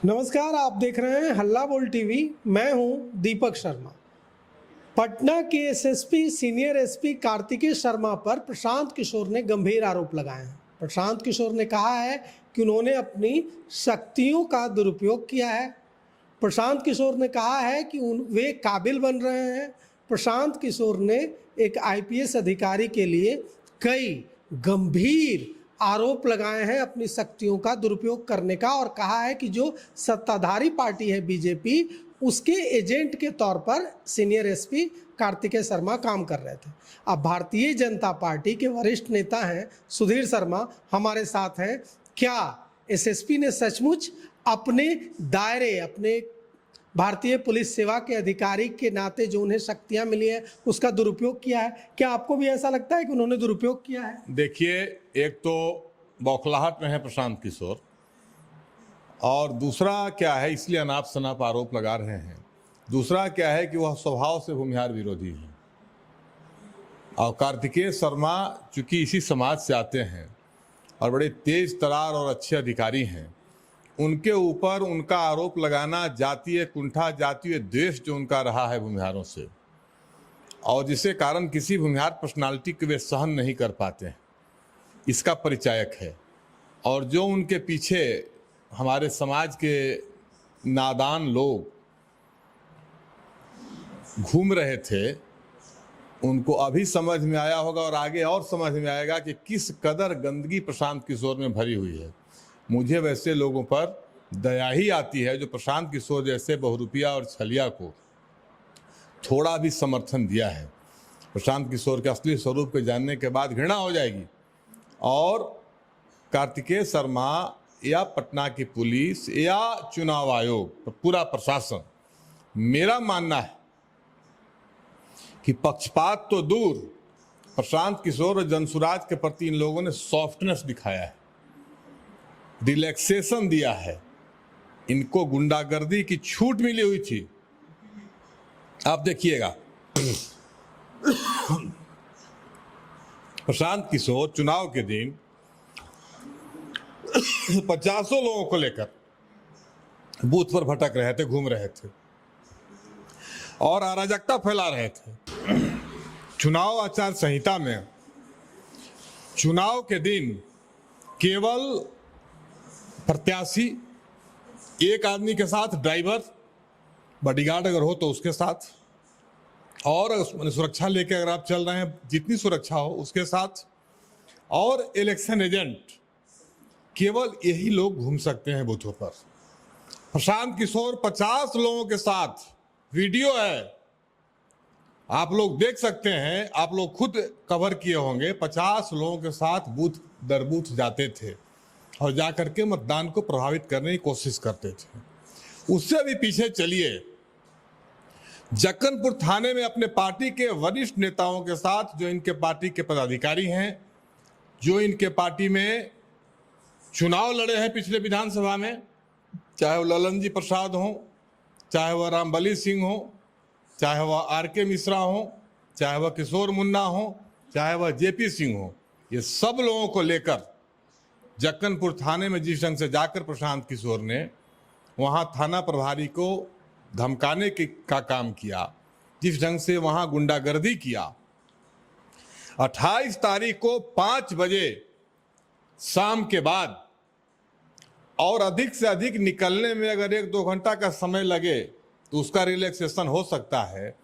नमस्कार, आप देख रहे हैं हल्ला बोल टीवी। मैं हूं दीपक शर्मा। पटना के SSP senior SP Kartikeya Sharma पर प्रशांत किशोर ने गंभीर आरोप लगाए हैं। प्रशांत किशोर ने कहा है कि उन्होंने अपनी शक्तियों का दुरुपयोग किया है। प्रशांत किशोर ने कहा है कि वे काबिल बन रहे हैं। प्रशांत किशोर ने एक आईपीएस अधिकारी के लिए कई गंभीर आरोप लगाए हैं अपनी शक्तियों का दुरुपयोग करने का, और कहा है कि जो सत्ताधारी पार्टी है बीजेपी, उसके एजेंट के तौर पर सीनियर एसपी कार्तिकेय शर्मा काम कर रहे थे। अब भारतीय जनता पार्टी के वरिष्ठ नेता हैं सुधीर शर्मा हमारे साथ हैं। क्या एसएसपी ने सचमुच अपने दायरे, अपने भारतीय पुलिस सेवा के अधिकारी के नाते जो उन्हें शक्तियां मिली है उसका दुरुपयोग किया है? क्या आपको भी ऐसा लगता है कि उन्होंने दुरुपयोग किया है? देखिए, एक तो बौखलाहट में है प्रशांत किशोर, और दूसरा क्या है, इसलिए अनाप शनाप आरोप लगा रहे हैं। दूसरा क्या है कि वह स्वभाव से भूमिहार विरोधी हैं। और कार्तिकेय शर्मा चूंकि इसी समाज से आते हैं और बड़े तेज तरार और अच्छे अधिकारी हैं, उनके ऊपर उनका आरोप लगाना जातीय कुंठा, जातीय द्वेष जो उनका रहा है भूमिहारों से, और जिसके कारण किसी भूमिहार पर्सनालिटी को वे सहन नहीं कर पाते हैं, इसका परिचायक है। और जो उनके पीछे हमारे समाज के नादान लोग घूम रहे थे, उनको अभी समझ में आया होगा और आगे और समझ में आएगा कि किस कदर गंदगी प्रशांत किशोर में भरी हुई है। मुझे वैसे लोगों पर दया ही आती है जो प्रशांत किशोर जैसे बहुरूपिया और छलिया को थोड़ा भी समर्थन दिया है। प्रशांत किशोर के असली स्वरूप को जानने के बाद घृणा हो जाएगी। और कार्तिकेय शर्मा या पटना की पुलिस या चुनाव आयोग, पूरा प्रशासन, मेरा मानना है कि पक्षपात तो दूर, प्रशांत किशोर और जनसुराज के प्रति इन लोगों ने सॉफ्टनेस दिखाया है, रिलैक्सेशन दिया है। इनको गुंडागर्दी की छूट मिली हुई थी। आप देखिएगा, प्रशांत किशोर चुनाव के दिन 50 लोगों को लेकर बूथ पर भटक रहे थे, घूम रहे थे और अराजकता फैला रहे थे। चुनाव आचार संहिता में चुनाव के दिन केवल प्रत्याशी, एक आदमी के साथ ड्राइवर, बॉडीगार्ड अगर हो तो उसके साथ, और सुरक्षा लेके अगर आप चल रहे हैं, जितनी सुरक्षा हो उसके साथ, और इलेक्शन एजेंट, केवल यही लोग घूम सकते हैं बूथों पर। प्रशांत किशोर 50 लोगों के साथ, वीडियो है, आप लोग देख सकते हैं, आप लोग खुद कवर किए होंगे, 50 लोगों के साथ बूथ दर बूथ जाते थे और जाकर के मतदान को प्रभावित करने की कोशिश करते थे। उससे भी पीछे चलिए, जक्कनपुर थाने में अपने पार्टी के वरिष्ठ नेताओं के साथ, जो इनके पार्टी के पदाधिकारी हैं, जो इनके पार्टी में चुनाव लड़े हैं पिछले विधानसभा में, चाहे वो ललन जी प्रसाद हो, चाहे वह रामबली सिंह हो, चाहे वह आरके मिश्रा हो, चाहे वह किशोर मुन्ना हो, चाहे वह जेपी सिंह हो, ये सब लोगों को लेकर जक्कनपुर थाने में जिस ढंग से जाकर प्रशांत किशोर ने वहां थाना प्रभारी को धमकाने का काम किया, जिस ढंग से वहां गुंडागर्दी किया, 28 तारीख को 5 बजे शाम के बाद, और अधिक से अधिक निकलने में अगर 1-2 घंटा का समय लगे तो उसका रिलैक्सेशन हो सकता है।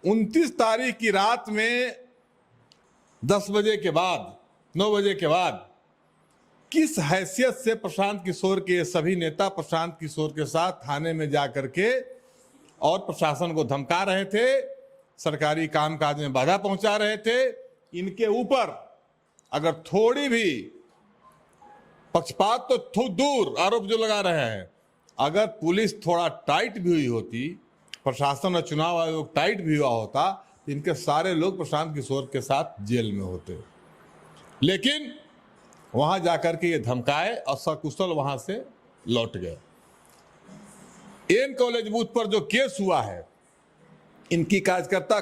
29 तारीख की रात में 10 बजे के बाद, 9 बजे के बाद, किस हैसियत से प्रशांत किशोर के सभी नेता प्रशांत किशोर के साथ थाने में जाकर के और प्रशासन को धमका रहे थे, सरकारी कामकाज में बाधा पहुंचा रहे थे। इनके ऊपर अगर थोड़ी भी पक्षपात तो दूर, आरोप जो लगा रहे हैं, अगर पुलिस थोड़ा टाइट भी हुई होती, प्रशासन और चुनाव आयोग टाइट भी हुआ होता, तो इनके सारे लोग प्रशांत किशोर के साथ जेल में होते। लेकिन वहां जाकर के ये धमकाए और सकुशल वहां से लौट गए। एन कॉलेज बूथ पर जो केस हुआ है, इनकी कार्यकर्ता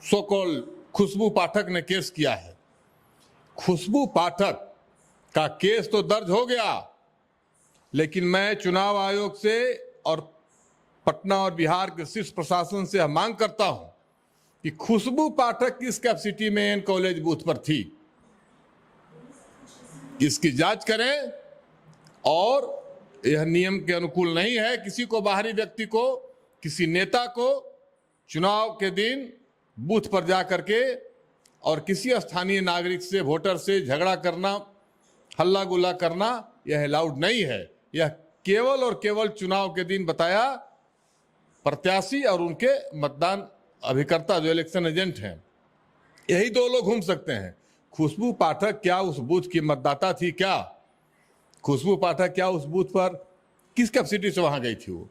सोकॉल खुशबू पाठक ने केस किया है। खुशबू पाठक का केस तो दर्ज हो गया, लेकिन मैं चुनाव आयोग से और पटना और बिहार के शीर्ष प्रशासन से यह मांग करता हूं कि खुशबू पाठक किस कैपेसिटी में एन कॉलेज बूथ पर थी, इसकी जांच करें। और यह नियम के अनुकूल नहीं है किसी को, बाहरी व्यक्ति को, किसी नेता को चुनाव के दिन बूथ पर जा करके और किसी स्थानीय नागरिक से, वोटर से झगड़ा करना, हल्ला गुल्ला करना, यह अलाउड नहीं है। यह केवल और केवल चुनाव के दिन बताया प्रत्याशी और उनके मतदान अभिकर्ता जो इलेक्शन एजेंट हैं, यही दो लोग घूम सकते हैं। खुशबू पाठक क्या उस बूथ की मतदाता थी? क्या खुशबू पाठक क्या उस बूथ पर किस कैपेसिटी से वहां गई थी? वो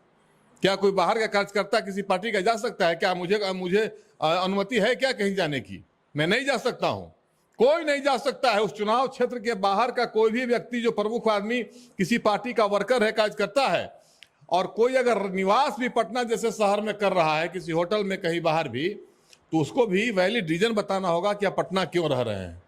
क्या कोई बाहर का कार्यकर्ता किसी पार्टी का जा सकता है क्या? मुझे अनुमति है क्या कहीं जाने की? मैं नहीं जा सकता हूं, कोई नहीं जा सकता है। उस चुनाव क्षेत्र के बाहर का कोई भी व्यक्ति जो प्रमुख आदमी किसी पार्टी का वर्कर है, कार्यकर्ता है, और कोई अगर निवास भी पटना जैसे शहर में कर रहा है, किसी होटल में कहीं बाहर भी, तो उसको भी वैलिड रीजन बताना होगा कि आप पटना क्यों रह रहे हैं।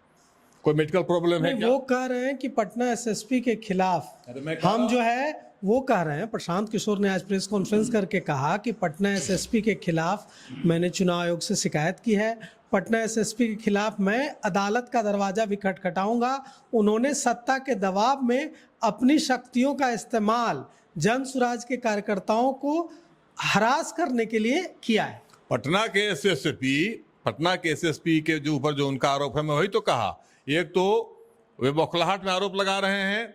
कोई मेडिकल प्रॉब्लम है क्या? वो कह रहे हैं कि पटना एसएसपी के खिलाफ हम जो है वो कह रहे हैं, प्रशांत किशोर ने आज प्रेस कॉन्फ्रेंस करके कहा कि पटना एसएसपी के खिलाफ मैंने चुनाव आयोग से शिकायत की है, पटना एसएसपी के खिलाफ मैं अदालत का दरवाजा भी खटखटाऊंगा। उन्होंने सत्ता के दबाव में अपनी शक्तियों का इस्तेमाल जन सुराज के कार्यकर्ताओं को हरास करने के लिए किया है। पटना के एसएसपी के जो ऊपर जो उनका आरोप है, मैं वही तो कहा। एक तो वे बौखलाहट में आरोप लगा रहे हैं,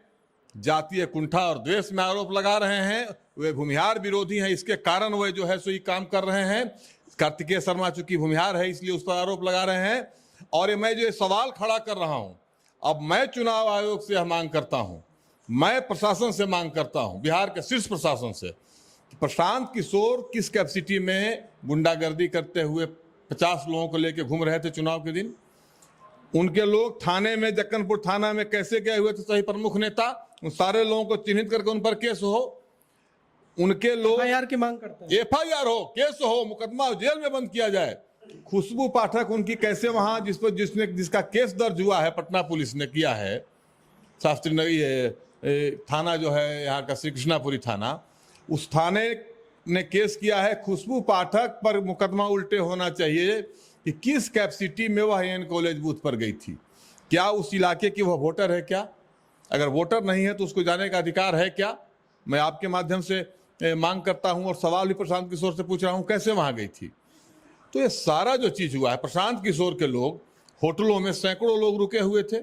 जातीय कुंठा और द्वेष में आरोप लगा रहे हैं, वे भूमिहार विरोधी हैं, इसके कारण वे जो है सो ये काम कर रहे हैं। कार्तिकेय शर्मा चूंकि भूमिहार है इसलिए उस पर आरोप लगा रहे हैं। और मैं जो सवाल खड़ा कर रहा हूं, अब मैं चुनाव आयोग से यह मांग करता हूं, मैं प्रशासन से मांग करता हूं, बिहार के शीर्ष प्रशासन से, कि प्रशांत किशोर किस कैपेसिटी में गुंडागर्दी करते हुए 50 लोगों को लेकर घूम रहे थे चुनाव के दिन? उनके लोग थाने में, जक्कनपुर थाना में कैसे गए हुए थे सही प्रमुख नेता? उन सारे लोगों को चिन्हित करके उन पर केस हो। उनके लोग एफआईआर की मांग करते हैं, एफआईआर हो, केस हो, मुकदमा जेल में बंद किया जाए। खुशबू पाठक उनकी कैसे वहां जिसका केस दर्ज हुआ है, पटना पुलिस ने किया है, शास्त्री नगर थाना जो है यहाँ का श्री कृष्णापुरी थाना, उस थाने ने केस किया है। खुशबू पाठक पर मुकदमा उल्टे होना चाहिए कि किस कैपेसिटी में वह एन कॉलेज बूथ पर गई थी। क्या उस इलाके की वह वोटर है क्या? अगर वोटर नहीं है तो उसको जाने का अधिकार है क्या? मैं आपके माध्यम से मांग करता हूं और सवाल भी प्रशांत किशोर से पूछ रहा हूं, कैसे वहां गई थी? तो ये सारा जो चीज हुआ है, प्रशांत किशोर के लोग होटलों में सैकड़ों लोग रुके हुए थे,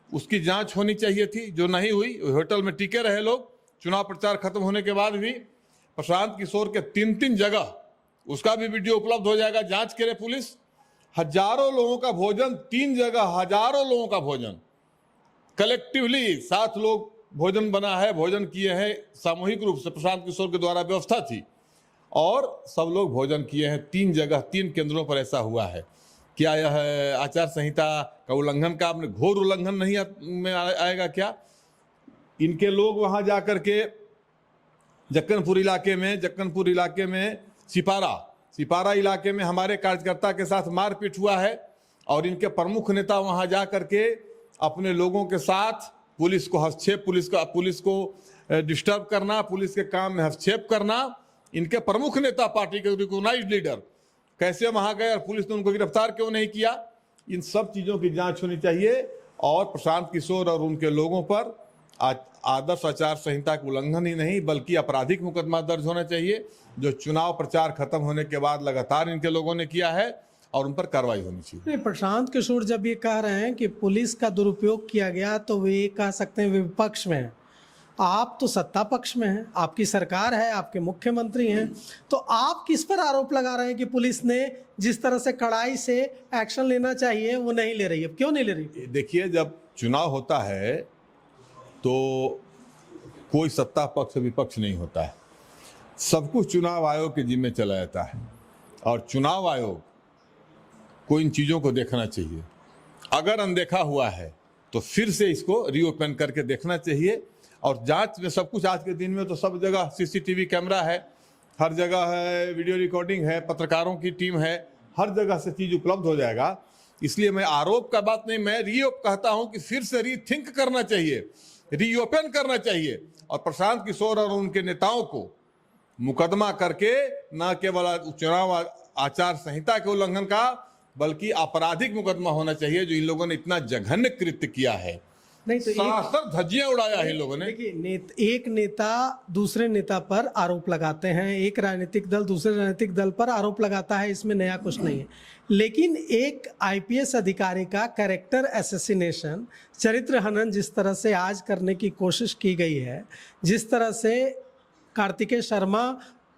उसकी जांच होनी चाहिए थी, जो नहीं हुई। होटल में टिके रहे लोग, चुनाव प्रचार खत्म होने के बाद भी। प्रशांत किशोर के 3 जगह, उसका भी वीडियो उपलब्ध हो जाएगा, जांच करे पुलिस। हजारों लोगों का भोजन, 3 जगह हजारों लोगों का भोजन, कलेक्टिवली 7 लोग भोजन बना है, भोजन किए हैं, सामूहिक रूप से प्रशांत किशोर के द्वारा व्यवस्था थी और सब लोग भोजन किए हैं। 3 जगह, 3 केंद्रों पर ऐसा हुआ है। क्या यह आचार संहिता का उल्लंघन का आपने घोर उल्लंघन नहीं में आएगा क्या? इनके लोग वहां जाकर के जक्कनपुर इलाके में सिपारा इलाके में हमारे कार्यकर्ता के साथ मारपीट हुआ है और इनके प्रमुख नेता वहां जा करके अपने लोगों के साथ पुलिस को डिस्टर्ब करना, पुलिस के काम में हस्तक्षेप करना। इनके प्रमुख नेता, पार्टी के रिकॉग्नाइज्ड लीडर कैसे वहां गए और पुलिस ने उनको गिरफ्तार क्यों नहीं किया? इन सब चीजों की जांच होनी चाहिए और प्रशांत किशोर और उनके लोगों पर आदर्श आचार संहिता का उल्लंघन ही नहीं बल्कि आपराधिक मुकदमा दर्ज होना चाहिए, जो चुनाव प्रचार खत्म होने के बाद लगातार इनके लोगों ने किया है, और उन पर कार्रवाई होनी चाहिए। प्रशांत किशोर जब ये कह रहे हैं कि पुलिस का दुरुपयोग किया गया, तो वे कह सकते हैं वे विपक्ष में हैं, आप तो सत्ता पक्ष में हैं, आपकी सरकार है, आपके मुख्यमंत्री हैं, तो आप किस पर आरोप लगा रहे हैं कि पुलिस ने जिस तरह से कड़ाई से एक्शन लेना चाहिए वो नहीं ले रही है? क्यों नहीं ले रही? देखिए, जब चुनाव होता है तो कोई सत्ता पक्ष विपक्ष नहीं होता है, सब कुछ चुनाव आयोग के जिम्मे चला जाता है और चुनाव आयोग को इन चीज़ों को देखना चाहिए। अगर अनदेखा हुआ है तो फिर से इसको रीओपन करके देखना चाहिए और जांच में सब कुछ, आज के दिन में तो सब जगह सीसीटीवी कैमरा है, हर जगह है, वीडियो रिकॉर्डिंग है, पत्रकारों की टीम है, हर जगह से चीज़ उपलब्ध हो जाएगा। इसलिए मैं आरोप का बात नहीं, मैं रीओप कहता हूं कि फिर से रीथिंक करना चाहिए, रीओपन करना चाहिए और प्रशांत किशोर और उनके नेताओं को मुकदमा करके न केवल चुनाव आचार संहिता के उल्लंघन का बल्कि आपराधिक मुकदमा होना चाहिए। जो इन लोगों ने इतना जघन्य कृत्य किया है, नहीं तो सरासर धज्जियां उड़ाया है इन लोगों ने। देखिए, एक नेता दूसरे नेता पर आरोप लगाते हैं, एक राजनीतिक दल दूसरे राजनीतिक दल पर आरोप लगाता है, इसमें नया कुछ नहीं है। लेकिन एक आईपीएस अधिकारी का कैरेक्टर असैसिनेशन, चरित्र हनन जिस तरह से आज करने की कोशिश की गई है, जिस तरह से कार्तिकेय शर्मा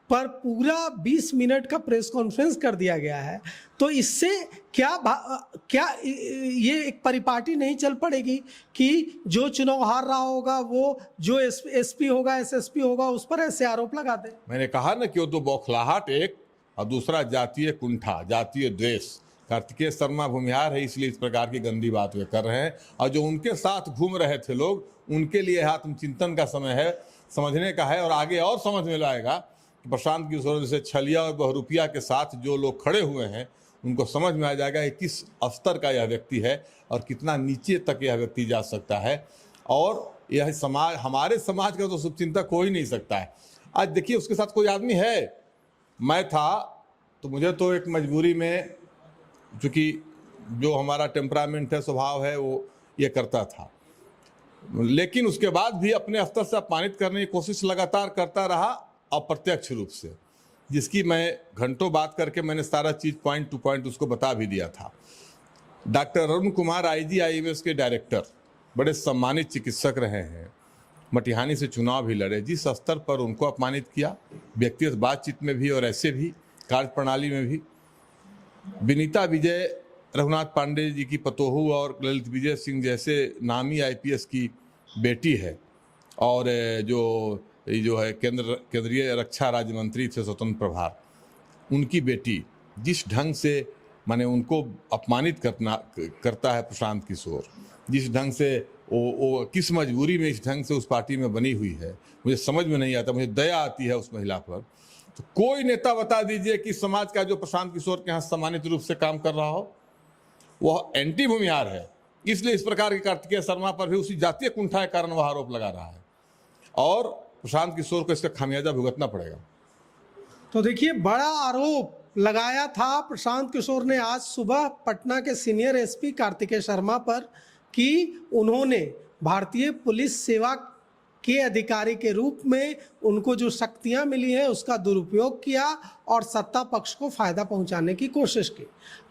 पर पूरा 20 मिनट का प्रेस कॉन्फ्रेंस कर दिया गया है, तो इससे क्या ये एक परिपाटी नहीं चल पड़ेगी कि जो चुनाव हार रहा होगा वो जो एसपी होगा, एसएसपी होगा, उस पर ऐसे आरोप लगा दे। मैंने कहा ना कि वो दो बौखलाहट, एक और दूसरा जातीय कुंठा, जातीय द्वेष। कार्तिकेय शर्मा भूमिहार है, इसलिए इस प्रकार की गंदी बात वे कर रहे हैं। और जो उनके साथ घूम रहे थे लोग, उनके लिए आत्मचिंतन का समय है, समझने का है। और आगे और समझ में लाएगा कि प्रशांत किशोर जैसे छलिया और बहुरूपिया के साथ जो लोग खड़े हुए हैं, उनको समझ में आ जाएगा कि किस स्तर का यह व्यक्ति है और कितना नीचे तक यह व्यक्ति जा सकता है। और यह समाज, हमारे समाज का तो शुभचिंतक हो ही नहीं सकता है। आज देखिए, उसके साथ कोई आदमी है, मैं था तो मुझे तो एक मजबूरी में, चूँकि जो हमारा टेम्परामेंट है, स्वभाव है, वो ये करता था। लेकिन उसके बाद भी अपने स्तर से अपमानित करने की कोशिश लगातार करता रहा, अप्रत्यक्ष रूप से, जिसकी मैं घंटों बात करके मैंने सारा चीज़ पॉइंट टू पॉइंट उसको बता भी दिया था। डॉक्टर अरुण कुमार आईजीआईएमएस के डायरेक्टर, बड़े सम्मानित चिकित्सक रहे हैं, मटिहानी से चुनाव भी लड़े। जिस स्तर पर उनको अपमानित किया, व्यक्तिगत बातचीत में भी और ऐसे भी कार्यप्रणाली में भी। विनीता विजय रघुनाथ पांडे जी की पतोहू और ललित विजय सिंह जैसे नामी आईपीएस की बेटी है, और जो है केंद्रीय रक्षा राज्य मंत्री थे स्वतंत्र प्रभार, उनकी बेटी, जिस ढंग से माने उनको अपमानित करता है प्रशांत किशोर, जिस ढंग से वो किस मजबूरी में इस ढंग से उस पार्टी में बनी हुई है, मुझे समझ में नहीं आता। मुझे दया आती है उस महिला पर। तो कोई नेता बता दीजिए कि समाज का जो प्रशांत किशोर के यहाँ सम्मानित रूप से काम कर रहा हो, वह एंटी भूमिहार है। इसलिए इस प्रकार के कार्तिकेय शर्मा पर भी उसी जातीय कुंठा के कारण वह आरोप लगा रहा है, और प्रशांत किशोर को इसका खामियाजा भुगतना पड़ेगा। तो देखिए, बड़ा आरोप लगाया था प्रशांत किशोर ने आज सुबह पटना के सीनियर एसपी कार्तिकेय शर्मा पर कि उन्होंने भारतीय पुलिस सेवा के अधिकारी के रूप में उनको जो शक्तियां मिली हैं उसका दुरुपयोग किया और सत्ता पक्ष को फायदा पहुंचाने की कोशिश की।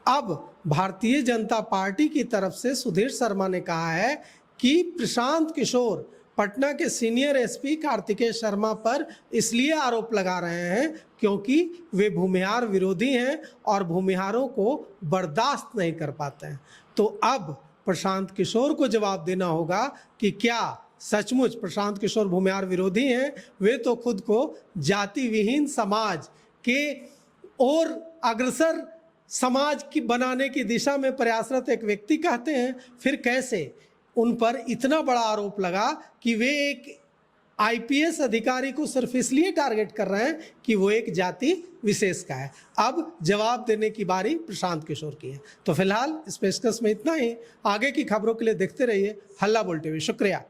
अब भारतीय जनता पार्टी की तरफ से सुधीर शर्मा ने कहा है कि प्रशांत किशोर पटना के सीनियर एसपी कार्तिकेय शर्मा पर इसलिए आरोप लगा रहे हैं क्योंकि वे भूमिहार विरोधी हैं और भूमिहारों को बर्दाश्त नहीं कर पाते हैं। तो अब प्रशांत किशोर को जवाब देना होगा कि क्या सचमुच प्रशांत किशोर भूमिहार विरोधी हैं। वे तो खुद को जाति विहीन समाज के और अग्रसर समाज की बनाने की दिशा में प्रयासरत एक व्यक्ति कहते हैं, फिर कैसे उन पर इतना बड़ा आरोप लगा कि वे एक आईपीएस अधिकारी को सिर्फ इसलिए टारगेट कर रहे हैं कि वो एक जाति विशेष का है। अब जवाब देने की बारी प्रशांत किशोर की है। तो फिलहाल इस पेशकश में इतना ही। आगे की खबरों के लिए देखते रहिए हल्ला बोल टीवी। शुक्रिया।